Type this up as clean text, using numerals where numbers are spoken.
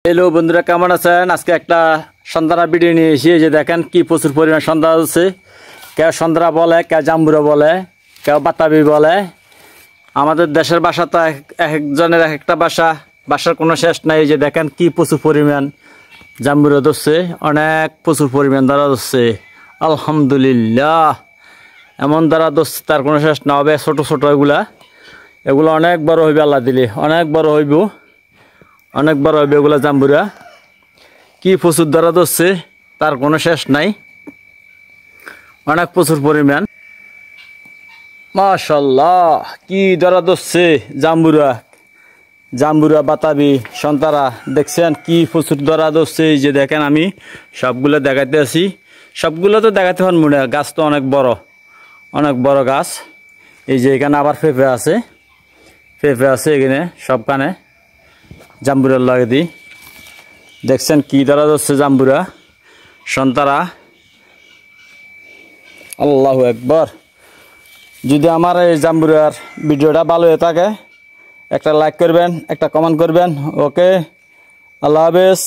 Hello বন্ধুরা, কেমন আছেন? আজকে একটা সন্ধ্যারা ভিডিও নিয়ে এসে যে দেখেন কি প্রচুর পরিমাণ সন্ধ্যা আছে। কেউ সন্ধ্যা বলে, কেউ জাম্বুরা বলে, কেউ বাতাবি বলে। আমাদের দেশের ভাষা তো এক একজনের এক একটা ভাষার কোনো শেষ নাই। যে দেখেন কি প্রচুর পরিমাণ জাম্বুরা ধরছে, অনেক প্রচুর পরিমাণ দ্বারা ধরছে। আলহামদুলিল্লাহ, এমন দ্বারা ধরছে তার কোনো শেষ না হবে। ছোটো ছোটো এগুলো অনেক বড় হইবে, আল্লাহ দিলে অনেক বড় হইব, অনেক বড় হবে এগুলা জাম্বুরা। কি প্রচুর ধরা ধরছে তার কোনো শেষ নাই, অনেক প্রচুর পরিমাণ। মাশাআল্লাহ, কি ধরা ধরছে জাম্বুরা বাতাবি সন্তারা। দেখছেন কি প্রচুর ধরা ধরছে। এই যে দেখেন আমি সবগুলো দেখাতে আছি, সবগুলো তো দেখাতে হন মনে। গাছ তো অনেক বড় গাছ। এই যে এখানে আবার পেঁপে আছে এখানে সবখানে জাম্বুরার লাগে দিই। দেখছেন কি ধরা যাচ্ছে জাম্বুরা সন্তারা। আল্লাহু আকবার। যদি আমার এই জাম্বুরার ভিডিওটা ভালো হয়ে থাকে একটা লাইক করবেন, একটা কমেন্ট করবেন। ওকে, আল্লাহ হাফেজ।